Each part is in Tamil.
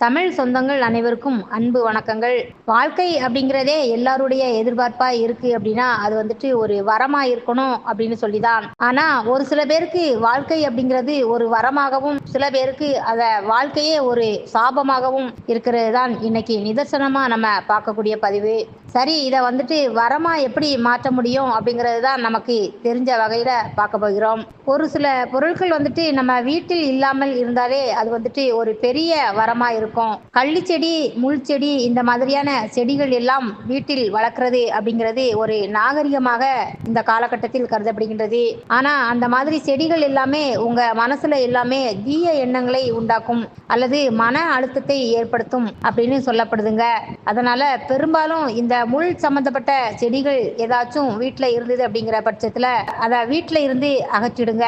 தமிழ் சொந்தங்கள் அனைவருக்கும் அன்பு வணக்கங்கள். வாழ்க்கை அப்படிங்கிறதே எல்லாருடைய எதிர்பார்ப்பா இருக்கு அப்படின்னா, அது வந்துட்டு ஒரு வரமா இருக்கணும் அப்படின்னு சொல்லிதான். ஆனா, ஒரு சில பேருக்கு வாழ்க்கை அப்படிங்கிறது ஒரு வரமாகவும், சில பேருக்கு அத வாழ்க்கையே ஒரு சாபமாகவும் இருக்கிறது தான் இன்னைக்கு நிதர்சனமா நம்ம பார்க்கக்கூடிய பதிவு. சரி, இத வந்துட்டு வரமா எப்படி மாற்ற முடியும் அப்படிங்கிறது தான் நமக்கு தெரிஞ்ச வகையில பார்க்க போகிறோம். ஒரு சில பொருட்கள் வந்துட்டு நம்ம வீட்டில் இல்லாமல் இருந்தாலே அது வந்துட்டு ஒரு பெரிய வரமா இருக்கும். கள்ளி செடி, முள் செடி இந்த மாதிரியான செடிகள் எல்லாம் வீட்டில் வளர்க்கிறது அப்படிங்கிறது ஒரு நாகரிகமாக இந்த காலகட்டத்தில் கருதப்படுகின்றது. ஆனா அந்த மாதிரி செடிகள் எல்லாமே உங்க மனசுல எல்லாமே தீய எண்ணங்களை உண்டாக்கும் அல்லது மன அழுத்தத்தை ஏற்படுத்தும் அப்படின்னு சொல்லப்படுதுங்க. அதனால பெரும்பாலும் இந்த முள் சம்பந்தப்பட்ட செடிகள் ஏதாச்சும் வீட்டில் இருந்தது அப்படிங்கிற பட்சத்துல அதை வீட்டில் இருந்து அகற்றிடுங்க.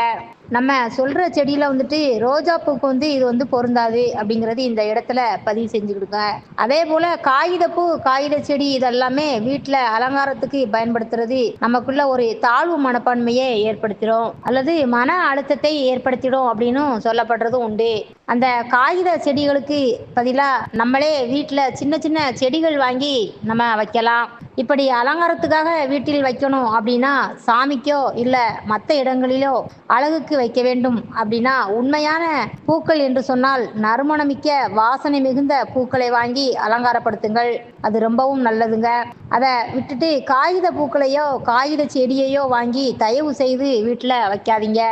நம்ம சொல்ற செடியில வந்துட்டு ரோஜா பூக்கு வந்து இது வந்து பொருந்தாது அப்படிங்கிறது இந்த இடத்துல பதிவு செஞ்சுக்கிடுங்க. அதே போல காகிதப்பூ, காகித செடி இதெல்லாமே வீட்டுல அலங்காரத்துக்கு பயன்படுத்துறது நமக்குள்ள ஒரு தாழ்வு மனப்பான்மையை ஏற்படுத்திடும் அல்லது மன அழுத்தத்தை ஏற்படுத்திடும் அப்படின்னு சொல்லப்படுறதும் உண்டு. அந்த காகித செடிகளுக்கு பதிலா நம்மளே வீட்டுல சின்ன சின்ன செடிகள் வாங்கி நம்ம வைக்கலாம். இப்படி அலங்காரத்துக்காக வீட்டில் வைக்கணும் அப்படின்னா சாமிக்கோ இல்ல மற்ற இடங்களிலோ அழகுக்கு வைக்க வேண்டும் அப்படின்னா உண்மையான பூக்கள் என்று சொன்னால் நறுமணமிக்க வாசனை மிகுந்த பூக்களை வாங்கி அலங்காரப்படுத்துங்கள். அது ரொம்பவும் நல்லதுங்க. அதை விட்டுட்டு காகித பூக்களையோ காகித செடியையோ வாங்கி தயவு செய்து வீட்டில் வைக்காதீங்க.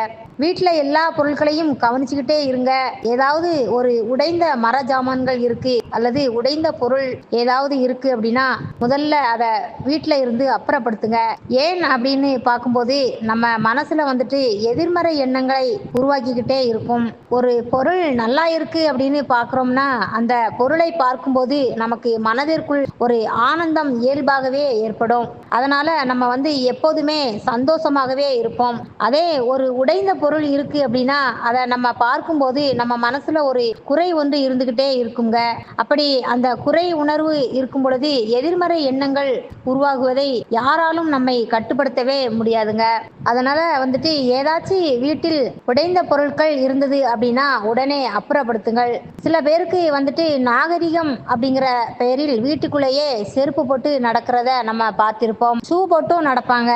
வீட்டில் எல்லா பொருட்களையும் கவனிச்சுக்கிட்டே இருங்க. ஏதாவது ஒரு உடைந்த மர ஜாமான்கள் இருக்கு அல்லது உடைந்த பொருள் ஏதாவது இருக்கு அப்படின்னா முதல்ல அதை வீட்டில் இருந்து அப்புறப்படுத்துங்க. ஏன் அப்படின்னு பார்க்கும்போது நம்ம மனசுல வந்துட்டு எதிர்மறை எண்ணங்களை உருவாக்கிக்கிட்டே இருக்கும். ஒரு பொருள் நல்லா இருக்கு அப்படின்னு பார்க்குறோம்னா அந்த பொருளை பார்க்கும்போது நமக்கு மனதிற்குள் ஒரு ஆனந்தம் இயல்பாகவே ஏற்படும். அதனால நம்ம வந்து எப்போதுமே சந்தோஷமாகவே இருப்போம். அதே ஒரு உடைந்த பொருள் இருக்கு அப்படின்னா அதை நம்ம பார்க்கும்போது நம்ம மனசுல ஒரு குறை ஒன்று இருந்துகிட்டே இருக்குங்க. அப்படி அந்த குறை உணர்வு இருக்கும் பொழுது எதிர்மறை எண்ணங்கள் உருவாகுவதை யாராலும் நம்மை கட்டுப்படுத்தவே முடியாதுங்க. அதனால வந்துட்டு ஏதாச்சும் வீட்டில் உடைந்த பொருட்கள் இருந்தது அப்படின்னா உடனே அப்புறப்படுத்துங்கள். சில பேருக்கு வந்துட்டு நாகரிகம் அப்படிங்கிற பெயரில் வீட்டுக்குள்ளேயே செருப்பு போட்டு நடக்கிறத நம்ம பார்த்திருப்போம். ஷூ போட்டும் நடப்பாங்க.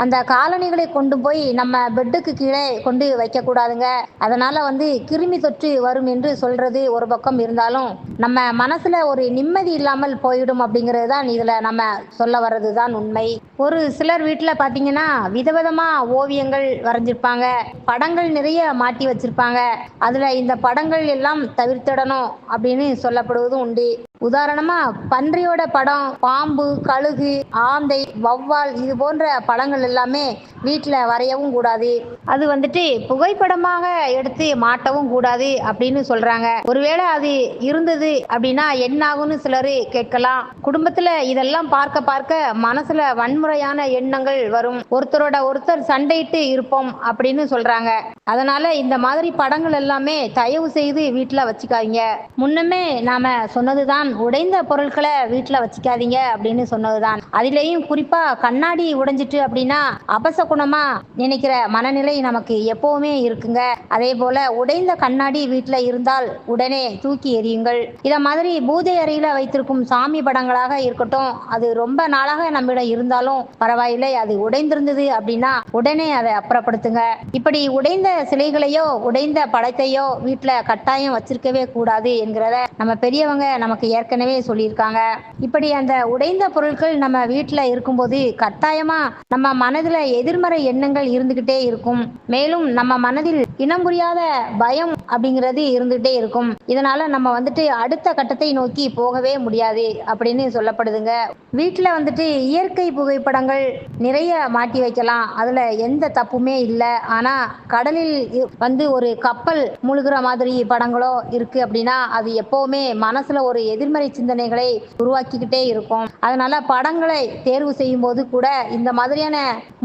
அந்த காலணிகளை கொண்டு போய் நம்ம பெட்டுக்கு கீழே கொண்டு வைக்க கூடாதுங்க. அதனால வந்து கிருமி தொற்று வரும் என்று சொல்றது ஒரு பக்கம் இருந்தாலும் நம்ம மனசுல ஒரு நிம்மதி இல்லாமல் போயிடும் அப்படிங்கிறது தான் இதுல நம்ம சொல்ல வர்றது தான் உண்மை. ஒரு சிலர் வீட்டுல பாத்தீங்கன்னா விதவிதமா ஓவியங்கள் வரைஞ்சிருப்பாங்க. படங்கள் நிறைய மாட்டி வச்சிருப்பாங்க. அதுல இந்த படங்கள் எல்லாம் தவிர்த்திடணும் அப்படின்னு சொல்லப்படுவதும் உண்டு. உதாரணமா பன்றியோட படம், பாம்பு, கழுகு, ஆந்தை, வௌவால் இது போன்ற படங்கள் எல்லாமே வீட்டில் வரையவும் கூடாது. அது வந்துட்டு புகைப்படமாக எடுத்து மாட்டவும் கூடாது அப்படின்னு சொல்றாங்க. ஒருவேளை அது இருந்தது அப்படின்னா என்ன ஆகும்னு சிலர் கேட்கலாம். குடும்பத்துல இதெல்லாம் பார்க்க பார்க்க மனசுல வன்முறையான எண்ணங்கள் வரும். ஒருத்தரோட ஒருத்தர் சண்டையிட்டு இருப்போம் அப்படின்னு சொல்றாங்க. அதனால இந்த மாதிரி படங்கள் எல்லாமே தயவு செய்து வீட்டில் வச்சுக்காதீங்க. முன்னமே நாம சொன்னதுதான் உடைந்த பொருட்களை வீட்டுல வச்சுக்காதீங்க அப்படின்னு சொன்னதுதான். அதிலேயும் குறிப்பா கண்ணாடி உடைஞ்சிட்டு அப்படின்னா அபசகுணமா நினைக்கிற மனநிலை நமக்கு எப்பவுமே இருக்குங்க. அதே போல உடைந்த கண்ணாடி வீட்டுல இருந்தால் உடனே தூக்கி எறியுங்கள். இத மாதிரி பூஜை அறையில வைத்திருக்கும் சாமி படங்களாக இருக்கட்டும், அது ரொம்ப நாளாக நம்மிடம் இருந்தாலும் பரவாயில்லை, அது உடைந்திருந்தது அப்படின்னா உடனே அதை அப்புறப்படுத்துங்க. இப்படி உடைந்த சிலைகளையோ உடைந்த படத்தையோ வீட்டுல கட்டாயம் வச்சிருக்கவே கூடாது என்கிறத நம்ம பெரியவங்க நமக்கு ஏற்கனவே சொல்லியிருக்காங்க. இப்படி அந்த உடைந்த பொருட்கள் நம்ம வீட்டுல இருக்கும்போது கட்டாயமா நம்ம மனதுல எதிர்மறை எண்ணங்கள் இருந்துகிட்டே இருக்கும். மேலும் நம்ம மனதில் இனம் புரியாத பயம் அப்படிங்கிறது இருந்துகிட்டே இருக்கும். இதனால நம்ம வந்துட்டு அடுத்த கட்டத்தை நோக்கி போகவே முடியாது அப்படின்னு சொல்லப்படுதுங்க. வீட்டுல வந்துட்டு இயற்கை புகைப்படங்கள் நிறைய மாட்டி வைக்கலாம். அதுல எந்த தப்புமே இல்லை. ஆனா கடலில் வந்து ஒரு கப்பல் முழுகிற மாதிரி படங்களோ இருக்கு அப்படின்னா அது எப்பவுமே மனசுல ஒரு எதிர்மறை சிந்தனைகளை உருவாக்கிக்கிட்டே இருக்கும். அதனால படங்களை தேர்வு செய்யும் போது கூட இந்த மாதிரியான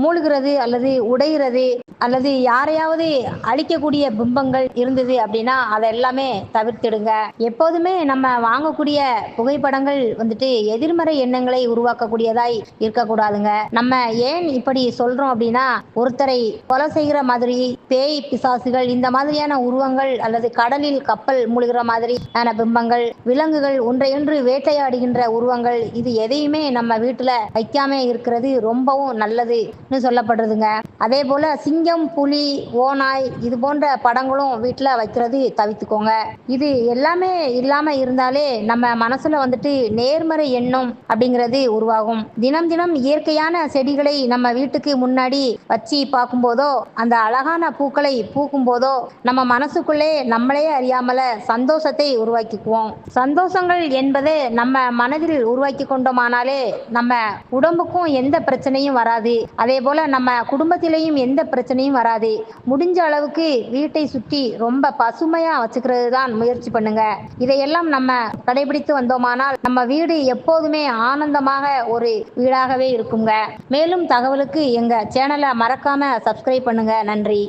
மூழ்கிறது அல்லது உடைகிறது அல்லது யாரையாவது அழிக்கக்கூடிய பிம்பங்கள் இருந்தது காமிக்குது அப்படின்னா அதை எல்லாமே தவிர்த்திடுங்க. எப்போதுமே நம்ம வாங்கக்கூடிய புகைப்படங்கள் வந்துட்டு எதிர்மறை எண்ணங்களை உருவாக்கக்கூடியதாய் இருக்கக்கூடாதுங்க. நம்ம ஏன் இப்படி சொல்றோம் அப்படின்னா, ஒருத்தரை கொலை செய்கிற மாதிரி, பேய் பிசாசுகள் இந்த மாதிரியான உருவங்கள் அல்லது கடலில் கப்பல் மூழ்கிற மாதிரியான பிம்பங்கள், விலங்குகள் ஒன்றையொன்று வேட்டையாடுகின்ற உருவங்கள், இது எதையுமே நம்ம வீட்டுல வைக்காம இருக்கிறது ரொம்பவும் நல்லதுன்னு சொல்லப்படுறதுங்க. அதே போல சிங்கம், புலி, ஓநாய் இது போன்ற படங்களும் வீட்டுல வைக்கிறது தவிர்த்துக்கோங்க. இது எல்லாமே இல்லாம இருந்தாலே நம்ம மனசுல வந்துட்டு நேர்மறை எண்ணம் அப்படிங்கிறது உருவாகும். தினம் தினம் இயற்கையான செடிகளை நம்ம வீட்டுக்கு முன்னாடி வச்சு பார்க்கும்போதோ, அந்த அழகான பூக்களை பூக்கும் போதோ நம்ம மனசுக்குள்ளே நம்மளே அறியாமல சந்தோஷத்தை உருவாக்கிக்குவோம். சந்தோஷங்கள் என்பது நம்ம மனதில் உருவாக்கி கொண்டோமானாலே நம்ம உடம்புக்கும் எந்த பிரச்சனையும் வராது. அதே போல நம்ம குடும்பத்திலையும் எந்த பிரச்சனையும் வராது. முடிஞ்ச அளவுக்கு வீட்டை சுற்றி ரொம்ப பசுமையா வச்சுக்கிறது தான் முயற்சி பண்ணுங்க. இதையெல்லாம் நம்ம கடைபிடித்து வந்தோமானால் நம்ம வீடு எப்போதுமே ஆனந்தமாக ஒரு வீடாகவே இருக்குங்க. மேலும் தகவலுக்கு எங்க சேனலை மறக்காம சப்ஸ்கிரைப் பண்ணுங்க. நன்றி.